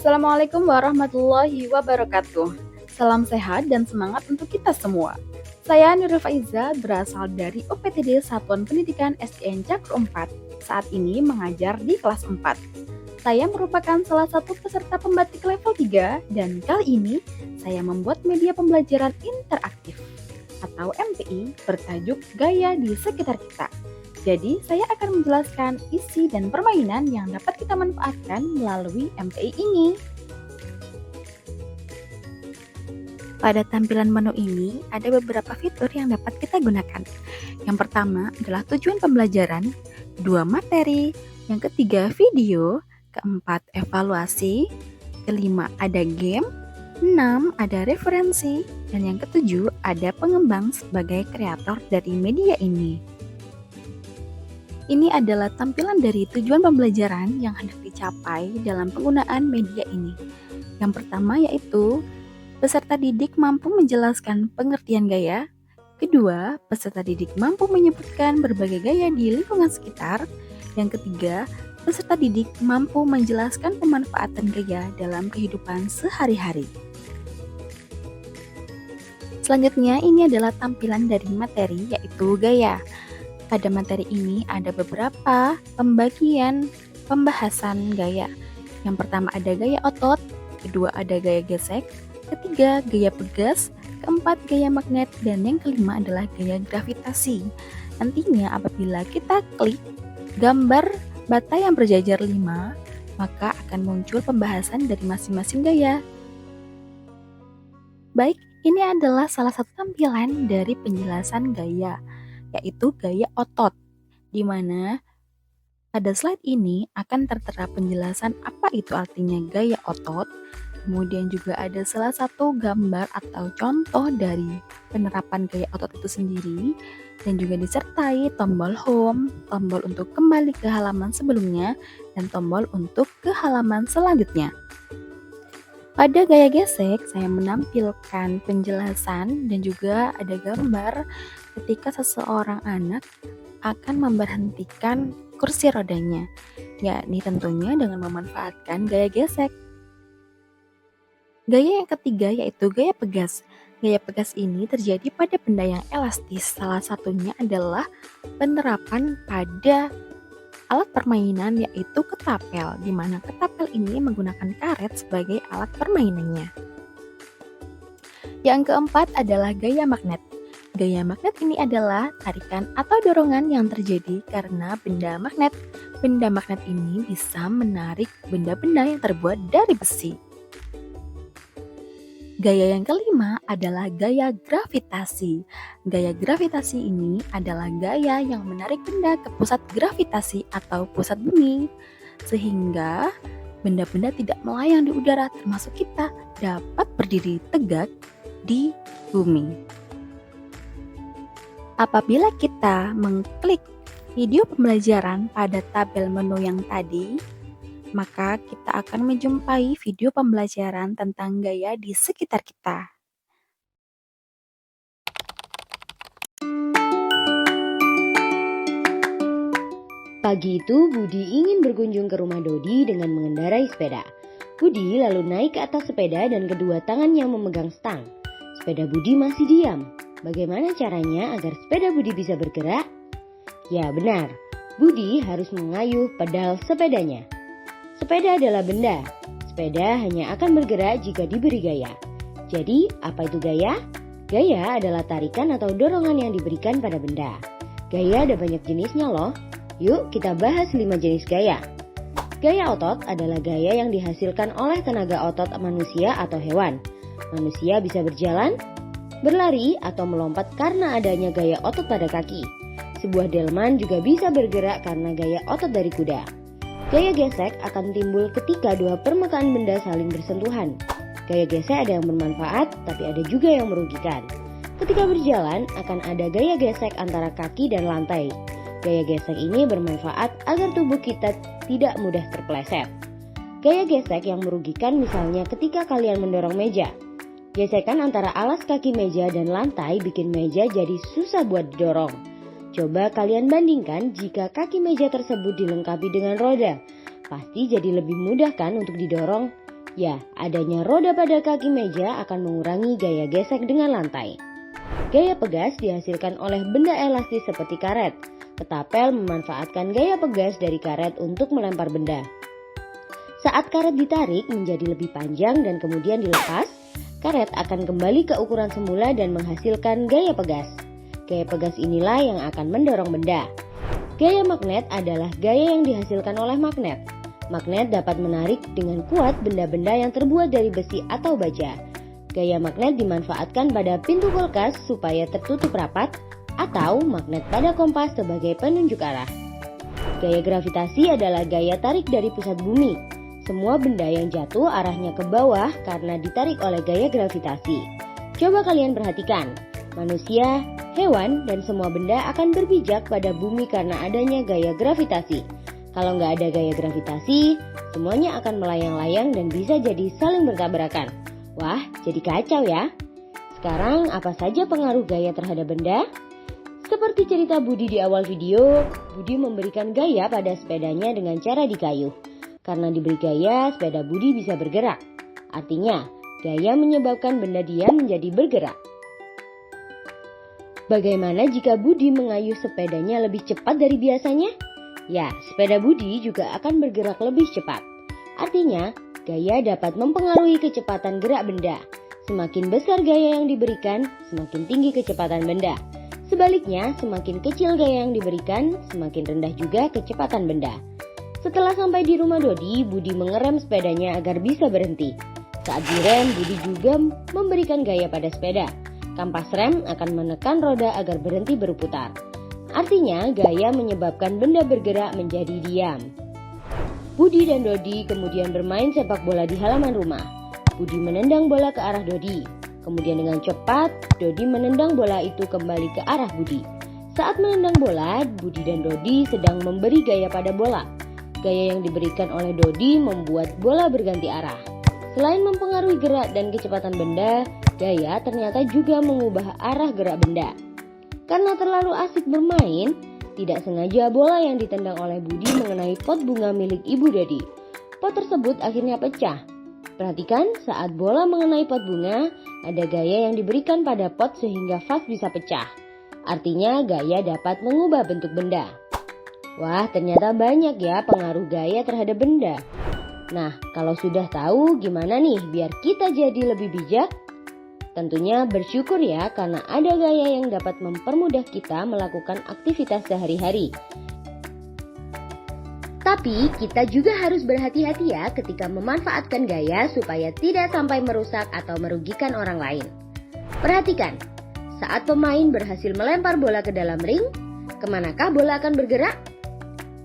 Assalamualaikum warahmatullahi wabarakatuh. Salam sehat dan semangat untuk kita semua. Saya Nurul Faiza, berasal dari OPTD Satuan Pendidikan SDN Cakro 4. Saat ini mengajar di kelas 4. Saya merupakan salah satu peserta pembatik level 3 dan kali ini saya membuat media pembelajaran interaktif atau MPI bertajuk Gaya di Sekitar Kita. Jadi, saya akan menjelaskan isi dan permainan yang dapat kita manfaatkan melalui MPI ini. Pada tampilan menu ini, ada beberapa fitur yang dapat kita gunakan. Yang pertama adalah tujuan pembelajaran, kedua materi, yang ketiga video, keempat evaluasi, kelima ada game, 6 ada referensi, dan yang ketujuh ada pengembang sebagai kreator dari media ini. Ini adalah tampilan dari tujuan pembelajaran yang hendak dicapai dalam penggunaan media ini. Yang pertama yaitu, peserta didik mampu menjelaskan pengertian gaya. Kedua, peserta didik mampu menyebutkan berbagai gaya di lingkungan sekitar. Yang ketiga, peserta didik mampu menjelaskan pemanfaatan gaya dalam kehidupan sehari-hari. Selanjutnya, ini adalah tampilan dari materi yaitu gaya. Pada materi ini ada beberapa pembahasan gaya. Yang pertama ada gaya otot, kedua ada gaya gesek, ketiga gaya pegas, keempat gaya magnet, dan yang kelima adalah gaya gravitasi. Nantinya apabila kita klik gambar bata yang berjajar 5, maka akan muncul pembahasan dari masing-masing gaya. Baik, ini adalah salah satu tampilan dari penjelasan gaya, yaitu gaya otot, di mana pada slide ini akan tertera penjelasan apa itu artinya gaya otot, kemudian juga ada salah satu gambar atau contoh dari penerapan gaya otot itu sendiri, dan juga disertai tombol home, tombol untuk kembali ke halaman sebelumnya, dan tombol untuk ke halaman selanjutnya. Pada gaya gesek, saya menampilkan penjelasan dan juga ada gambar ketika seseorang anak akan memberhentikan kursi rodanya, yakni tentunya dengan memanfaatkan gaya gesek. Gaya yang ketiga yaitu gaya pegas. Gaya pegas ini terjadi pada benda yang elastis, salah satunya adalah penerapan pada alat permainan yaitu ketapel, di mana ketapel ini menggunakan karet sebagai alat permainannya. Yang keempat adalah gaya magnet. Gaya magnet ini adalah tarikan atau dorongan yang terjadi karena benda magnet. Benda magnet ini bisa menarik benda-benda yang terbuat dari besi. Gaya yang kelima adalah gaya gravitasi. Gaya gravitasi ini adalah gaya yang menarik benda ke pusat gravitasi atau pusat bumi, sehingga benda-benda tidak melayang di udara, termasuk kita dapat berdiri tegak di bumi. Apabila kita mengklik video pembelajaran pada tabel menu yang tadi, maka kita akan menjumpai video pembelajaran tentang gaya di sekitar kita. Pagi itu Budi ingin berkunjung ke rumah Dodi dengan mengendarai sepeda. Budi lalu naik ke atas sepeda dan kedua tangannya memegang stang. Sepeda Budi masih diam. Bagaimana caranya agar sepeda Budi bisa bergerak? Ya benar, Budi harus mengayuh pedal sepedanya. Sepeda adalah benda. Sepeda hanya akan bergerak jika diberi gaya. Jadi, apa itu gaya? Gaya adalah tarikan atau dorongan yang diberikan pada benda. Gaya ada banyak jenisnya loh. Yuk kita bahas 5 jenis gaya. Gaya otot adalah gaya yang dihasilkan oleh tenaga otot manusia atau hewan. Manusia bisa berjalan, berlari, atau melompat karena adanya gaya otot pada kaki. Sebuah delman juga bisa bergerak karena gaya otot dari kuda. Gaya gesek akan timbul ketika dua permukaan benda saling bersentuhan. Gaya gesek ada yang bermanfaat, tapi ada juga yang merugikan. Ketika berjalan, akan ada gaya gesek antara kaki dan lantai. Gaya gesek ini bermanfaat agar tubuh kita tidak mudah terpeleset. Gaya gesek yang merugikan misalnya ketika kalian mendorong meja. Gesekan antara alas kaki meja dan lantai bikin meja jadi susah buat didorong. Coba kalian bandingkan jika kaki meja tersebut dilengkapi dengan roda. Pasti jadi lebih mudah kan untuk didorong? Ya, adanya roda pada kaki meja akan mengurangi gaya gesek dengan lantai. Gaya pegas dihasilkan oleh benda elastis seperti karet. Ketapel memanfaatkan gaya pegas dari karet untuk melempar benda. Saat karet ditarik menjadi lebih panjang dan kemudian dilepas, karet akan kembali ke ukuran semula dan menghasilkan gaya pegas. Gaya pegas inilah yang akan mendorong benda. Gaya magnet adalah gaya yang dihasilkan oleh magnet. Magnet dapat menarik dengan kuat benda-benda yang terbuat dari besi atau baja. Gaya magnet dimanfaatkan pada pintu kulkas supaya tertutup rapat atau magnet pada kompas sebagai penunjuk arah. Gaya gravitasi adalah gaya tarik dari pusat bumi. Semua benda yang jatuh arahnya ke bawah karena ditarik oleh gaya gravitasi. Coba kalian perhatikan, manusia, hewan, dan semua benda akan berpijak pada bumi karena adanya gaya gravitasi. Kalau nggak ada gaya gravitasi, semuanya akan melayang-layang dan bisa jadi saling bertabrakan. Wah, jadi kacau ya. Sekarang, apa saja pengaruh gaya terhadap benda? Seperti cerita Budi di awal video, Budi memberikan gaya pada sepedanya dengan cara dikayuh. Karena diberi gaya, sepeda Budi bisa bergerak. Artinya, gaya menyebabkan benda diam menjadi bergerak. Bagaimana jika Budi mengayuh sepedanya lebih cepat dari biasanya? Ya, sepeda Budi juga akan bergerak lebih cepat. Artinya, gaya dapat mempengaruhi kecepatan gerak benda. Semakin besar gaya yang diberikan, semakin tinggi kecepatan benda. Sebaliknya, semakin kecil gaya yang diberikan, semakin rendah juga kecepatan benda. Setelah sampai di rumah Dodi, Budi mengerem sepedanya agar bisa berhenti. Saat direm, Budi juga memberikan gaya pada sepeda. Kampas rem akan menekan roda agar berhenti berputar. Artinya, gaya menyebabkan benda bergerak menjadi diam. Budi dan Dodi kemudian bermain sepak bola di halaman rumah. Budi menendang bola ke arah Dodi. Kemudian dengan cepat, Dodi menendang bola itu kembali ke arah Budi. Saat menendang bola, Budi dan Dodi sedang memberi gaya pada bola. Gaya yang diberikan oleh Dodi membuat bola berganti arah. Selain mempengaruhi gerak dan kecepatan benda, gaya ternyata juga mengubah arah gerak benda. Karena terlalu asik bermain, tidak sengaja bola yang ditendang oleh Budi mengenai pot bunga milik Ibu Dodi. Pot tersebut akhirnya pecah. Perhatikan, saat bola mengenai pot bunga, ada gaya yang diberikan pada pot sehingga vas bisa pecah. Artinya gaya dapat mengubah bentuk benda. Wah, ternyata banyak ya pengaruh gaya terhadap benda. Nah, kalau sudah tahu gimana nih biar kita jadi lebih bijak? Tentunya bersyukur ya karena ada gaya yang dapat mempermudah kita melakukan aktivitas sehari-hari. Tapi kita juga harus berhati-hati ya ketika memanfaatkan gaya supaya tidak sampai merusak atau merugikan orang lain. Perhatikan, saat pemain berhasil melempar bola ke dalam ring, kemanakah bola akan bergerak?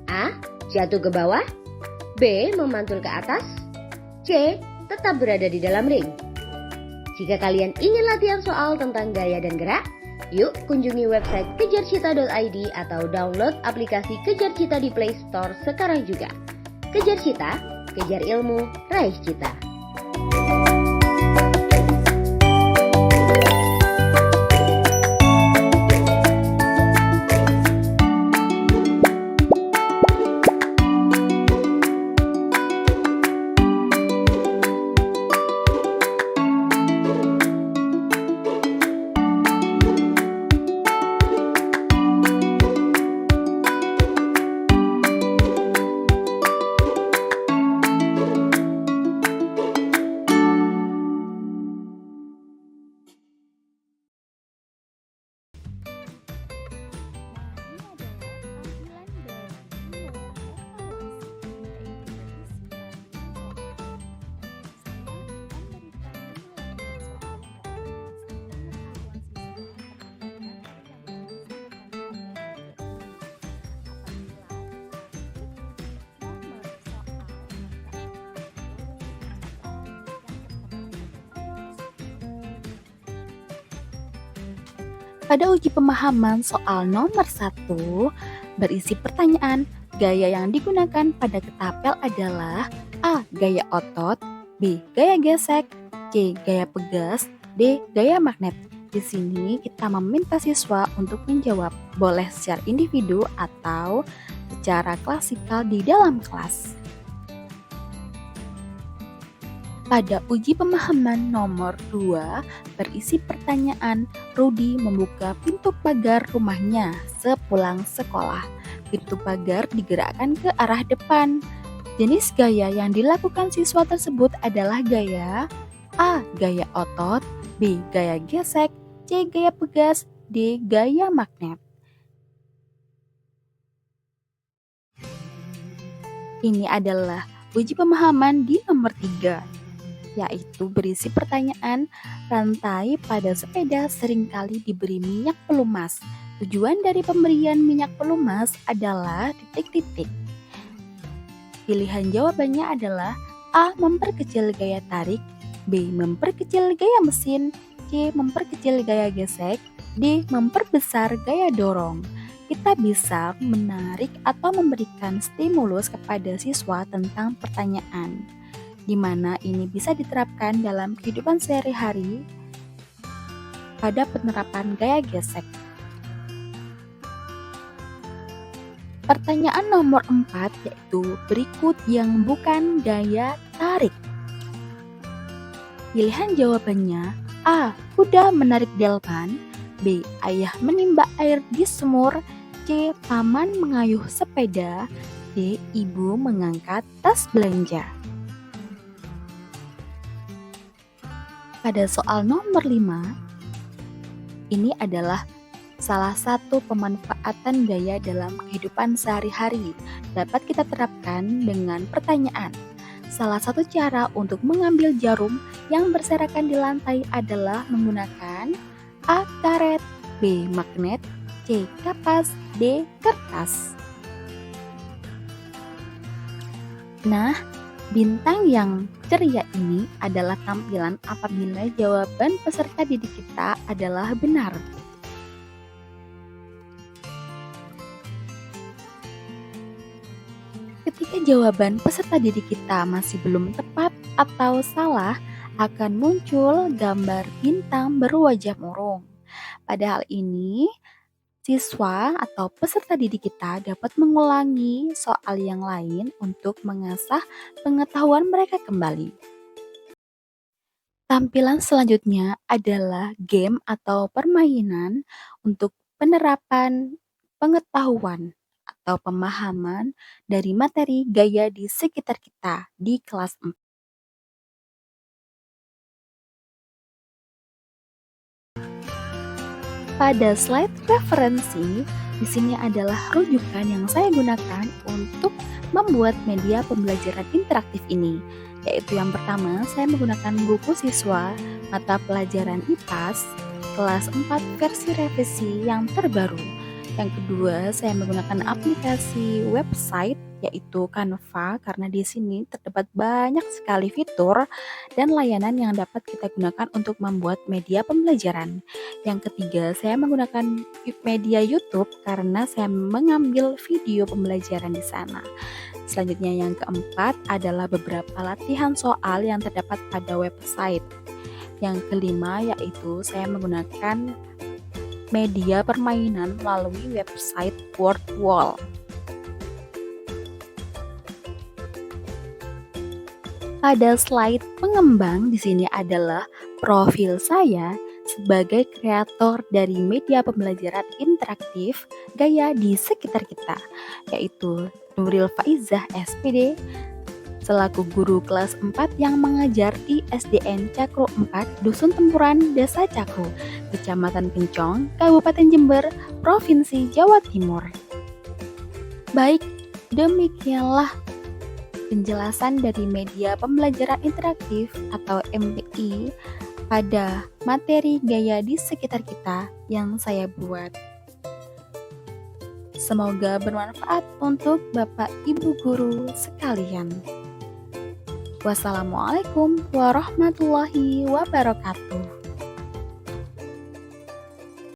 A. Jatuh ke bawah. B. Memantul ke atas. C. Tetap berada di dalam ring. Jika kalian ingin latihan soal tentang gaya dan gerak, yuk kunjungi website kejarcita.id atau download aplikasi Kejar Cita di Play Store sekarang juga. Kejar Cita, kejar ilmu, raih cita. Pada uji pemahaman soal nomor 1 berisi pertanyaan, gaya yang digunakan pada ketapel adalah A. Gaya otot, B. Gaya gesek, C. Gaya pegas, D. Gaya magnet. Di sini kita meminta siswa untuk menjawab, boleh secara individu atau secara klasikal di dalam kelas. Pada uji pemahaman nomor 2 berisi pertanyaan, Rudi membuka pintu pagar rumahnya sepulang sekolah. Pintu pagar digerakkan ke arah depan. Jenis gaya yang dilakukan siswa tersebut adalah gaya A. Gaya otot, B. Gaya gesek, C. Gaya pegas, D. Gaya magnet. Ini adalah uji pemahaman di nomor 3, yaitu berisi pertanyaan, rantai pada sepeda seringkali diberi minyak pelumas. Tujuan dari pemberian minyak pelumas adalah titik-titik. Pilihan jawabannya adalah A. Memperkecil gaya tarik, B. Memperkecil gaya mesin, C. Memperkecil gaya gesek, D. Memperbesar gaya dorong. Kita bisa menarik atau memberikan stimulus kepada siswa tentang pertanyaan, di mana ini bisa diterapkan dalam kehidupan sehari-hari pada penerapan gaya gesek. Pertanyaan nomor 4 yaitu berikut yang bukan gaya tarik. Pilihan jawabannya A. Kuda menarik delman, B. Ayah menimba air di sumur, C. Paman mengayuh sepeda, D. Ibu mengangkat tas belanja. Pada soal nomor 5, ini adalah salah satu pemanfaatan gaya dalam kehidupan sehari-hari. Dapat kita terapkan dengan pertanyaan. Salah satu cara untuk mengambil jarum yang berserakan di lantai adalah menggunakan A. Karet, B. Magnet, C. Kapas, D. Kertas. Nah, bintang yang ceria ini adalah tampilan apabila jawaban peserta didik kita adalah benar. Ketika jawaban peserta didik kita masih belum tepat atau salah, akan muncul gambar bintang berwajah murung. Pada hal ini, siswa atau peserta didik kita dapat mengulangi soal yang lain untuk mengasah pengetahuan mereka kembali. Tampilan selanjutnya adalah game atau permainan untuk penerapan pengetahuan atau pemahaman dari materi gaya di sekitar kita di kelas 4. Pada slide referensi, di sini adalah rujukan yang saya gunakan untuk membuat media pembelajaran interaktif ini. Yaitu yang pertama, saya menggunakan buku siswa mata pelajaran IPAS kelas 4 versi revisi yang terbaru. Yang kedua, saya menggunakan aplikasi website yaitu Canva karena di sini terdapat banyak sekali fitur dan layanan yang dapat kita gunakan untuk membuat media pembelajaran. Yang ketiga, saya menggunakan media YouTube karena saya mengambil video pembelajaran di sana. Selanjutnya yang keempat adalah beberapa latihan soal yang terdapat pada website. Yang kelima yaitu saya menggunakan media permainan melalui website WordWall. Pada slide pengembang di sini adalah profil saya sebagai kreator dari media pembelajaran interaktif gaya di sekitar kita, yaitu Nuril Faizah SPD, selaku guru kelas 4 yang mengajar di SDN Cakro 4, Dusun Tempuran, Desa Cakro, Kecamatan Kencong, Kabupaten Jember, Provinsi Jawa Timur. Baik, demikianlah penjelasan dari media pembelajaran interaktif atau MPI pada materi gaya di sekitar kita yang saya buat. Semoga bermanfaat untuk Bapak Ibu guru sekalian. Wassalamualaikum warahmatullahi wabarakatuh.